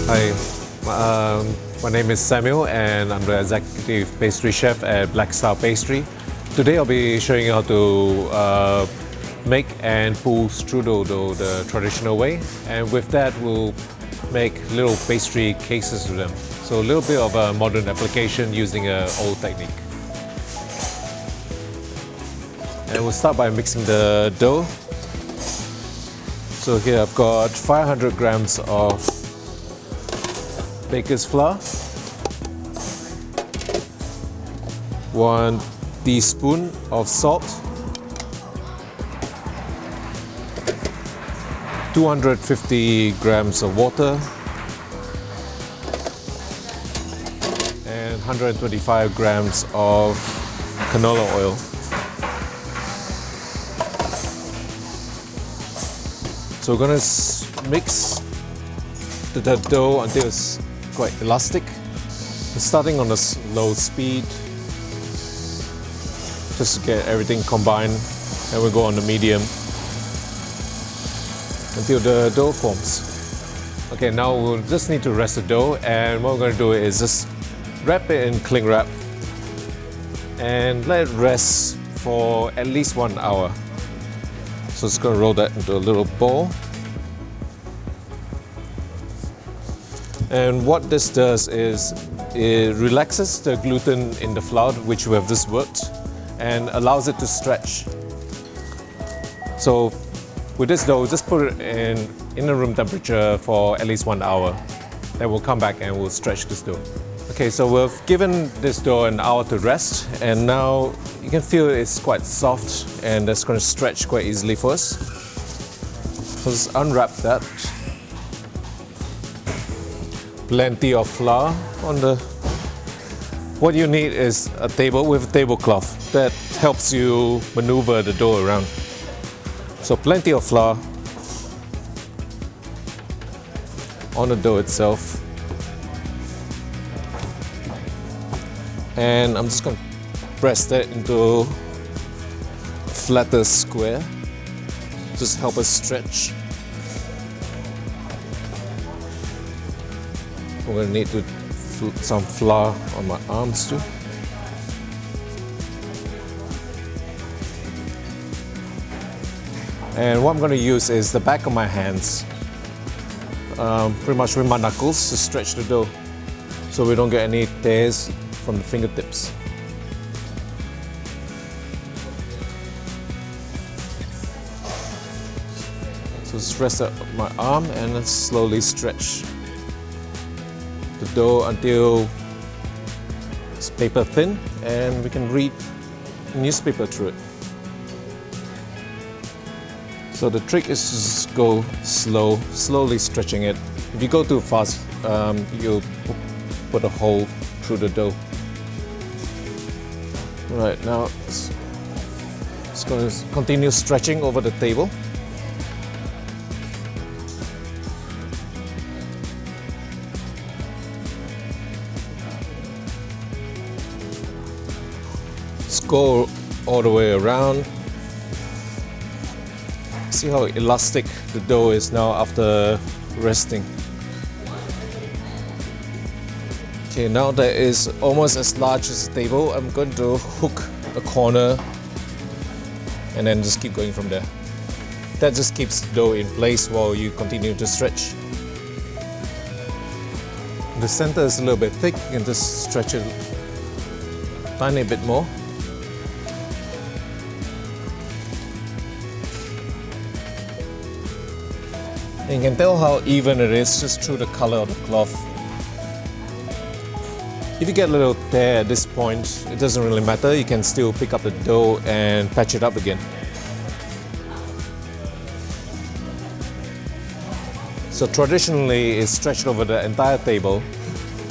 Hi, my name is Samuel and I'm the executive pastry chef at BlackStar Pastry. Today I'll be showing you how to make and pull strudel dough the traditional way, and with that we'll make little pastry cases with them. So a little bit of a modern application using an old technique. And we'll start by mixing the dough. So here I've got 500 grams of baker's flour, 1 teaspoon of salt, 250 grams of water, and 125 grams of canola oil. So we're going to mix the dough until it's quite elastic. We're starting on a low speed just to get everything combined, and we'll go on the medium until the dough forms. Okay, now we'll just need to rest the dough, and what we're going to do is just wrap it in cling wrap and let it rest for at least 1 hour. So it's going to roll that into a little ball. And what this does is it relaxes the gluten in the flour, which we have just worked, and allows it to stretch. So with this dough, just put it in a room temperature for at least 1 hour. Then we'll come back and we'll stretch this dough. Okay, so we've given this dough an hour to rest, and now you can feel it's quite soft and that's going to stretch quite easily for us. So just unwrap that. Plenty of flour on the... What you need is a table with a tablecloth that helps you maneuver the dough around. So plenty of flour on the dough itself. And I'm just going to press that into a flatter square. Just help us stretch. We're going to need some flour on my arms too. And what I'm going to use is the back of my hands, pretty much with my knuckles, to stretch the dough so we don't get any tears from the fingertips. So just rest up my arm and then slowly stretch the dough until it's paper thin and we can read newspaper through it. So the trick is to just go slowly stretching it. If you go too fast, you'll put a hole through the dough. Right, now it's going to continue stretching over the table. Just go all the way around. See how elastic the dough is now after resting. Okay, now that is almost as large as the table. I'm going to hook a corner and then just keep going from there. That just keeps the dough in place while you continue to stretch. The center is a little bit thick, you can just stretch it a tiny bit more. And you can tell how even it is just through the color of the cloth. If you get a little tear at this point, it doesn't really matter. You can still pick up the dough and patch it up again. So traditionally, it's stretched over the entire table,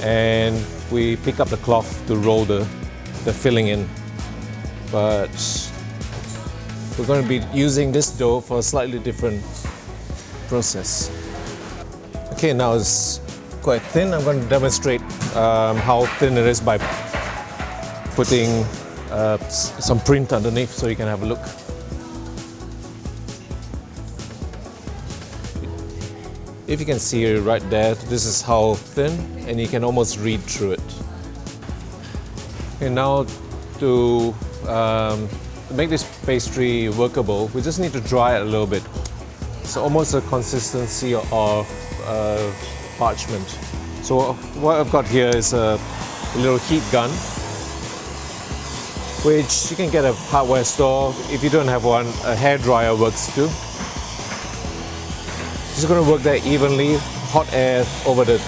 and we pick up the cloth to roll the filling in. But we're going to be using this dough for a slightly different process. Okay, now it's quite thin. I'm going to demonstrate how thin it is by putting some print underneath so you can have a look. If you can see it right there, this is how thin, and you can almost read through it. And now to make this pastry workable, we just need to dry it a little bit. It's almost the consistency of parchment. So what I've got here is a little heat gun, which you can get at a hardware store. If you don't have one, a hairdryer works too. Just going to work that evenly, hot air over the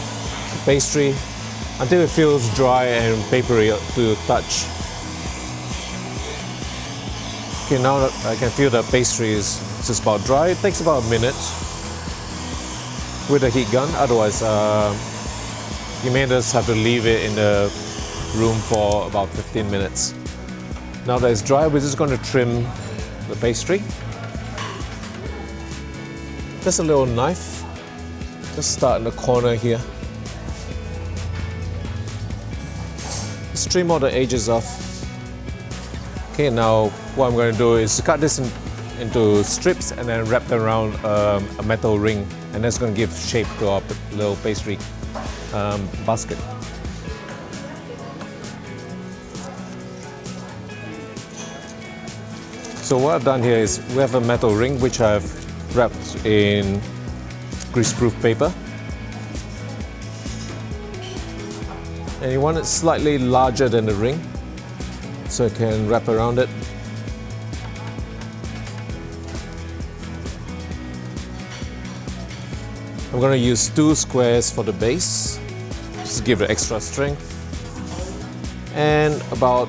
pastry until it feels dry and papery to touch. Okay, now that I can feel the pastry is just about dry. It takes about a minute with the heat gun, otherwise you may just have to leave it in the room for about 15 minutes. Now that it's dry, we're just going to trim the pastry. Just a little knife, just start in the corner here. Just trim all the edges off. Okay, now what I'm going to do is cut this into strips and then wrap them around a metal ring, and that's going to give shape to our little pastry basket. So what I've done here is we have a metal ring which I've wrapped in greaseproof paper, and you want it slightly larger than the ring so it can wrap around it. I'm going to use 2 squares for the base, just to give it extra strength, and about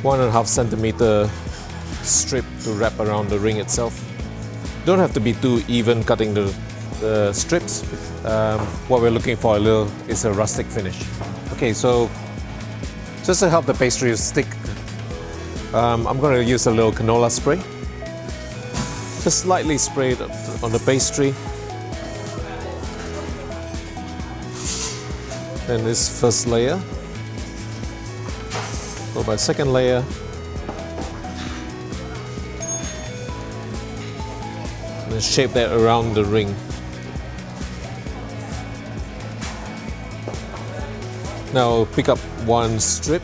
1.5 centimeter strip to wrap around the ring itself. Don't have to be too even cutting the strips. What we're looking for is a rustic finish. Okay, so just to help the pastry stick, I'm going to use a little canola spray. Just slightly spray it on the pastry. Then this first layer, followed by second layer. And then shape that around the ring. Now pick up 1 strip.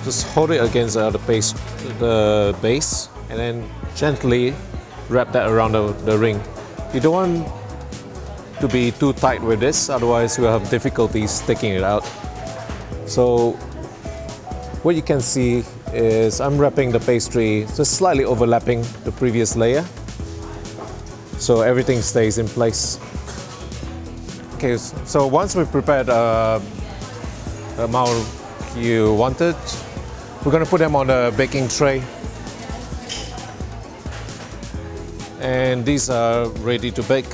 Just hold it against the base, and then gently wrap that around the ring. You don't want to be too tight with this, otherwise you'll have difficulties taking it out. So what you can see is I'm wrapping the pastry just slightly overlapping the previous layer, so everything stays in place. Okay, so once we've prepared the amount you wanted, we're going to put them on a baking tray, and these are ready to bake.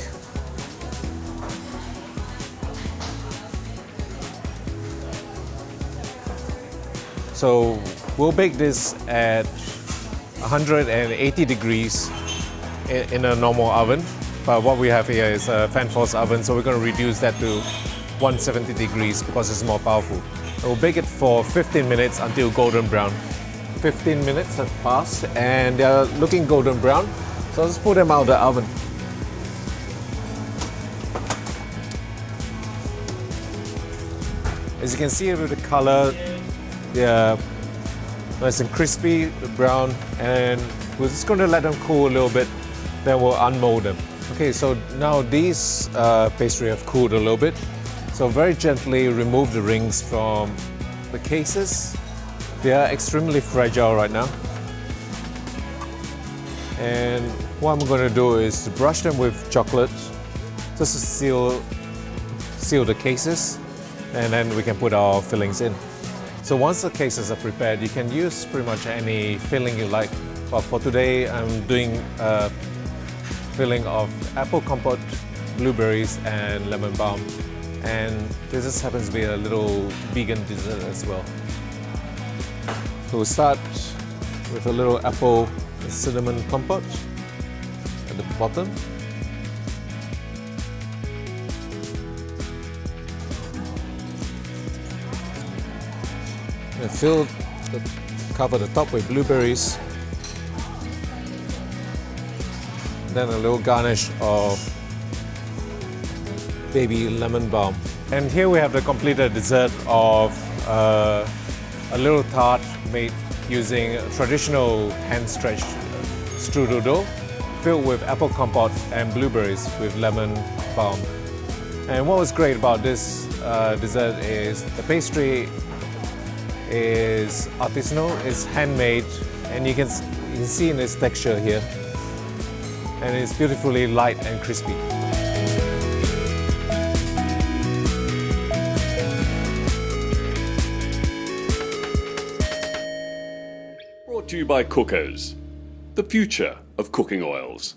So we'll bake this at 180 degrees in a normal oven, but what we have here is a fan force oven, so we're going to reduce that to 170 degrees because it's more powerful. We'll bake it for 15 minutes until golden brown. 15 minutes have passed and they're looking golden brown, so let's put them out of the oven. As you can see with the color, they're nice and crispy, brown, and we're just going to let them cool a little bit, then we'll unmold them. Okay, so now these pastry have cooled a little bit. So very gently remove the rings from the cases. They are extremely fragile right now. And what I'm going to do is to brush them with chocolate just to seal the cases, and then we can put our fillings in. So once the cases are prepared, you can use pretty much any filling you like. But for today, I'm doing a filling of apple compote, blueberries, and lemon balm. And this just happens to be a little vegan dessert as well. So we'll start with a little apple and cinnamon compote at the bottom. And cover the top with blueberries. Then a little garnish of baby lemon balm. And here we have the completed dessert of a little tart made using traditional hand-stretched strudel dough filled with apple compote and blueberries with lemon balm. And what was great about this dessert is the pastry is artisanal, it's handmade, and you can see in its texture here. And it's beautifully light and crispy. Brought to you by Cookers, the future of cooking oils.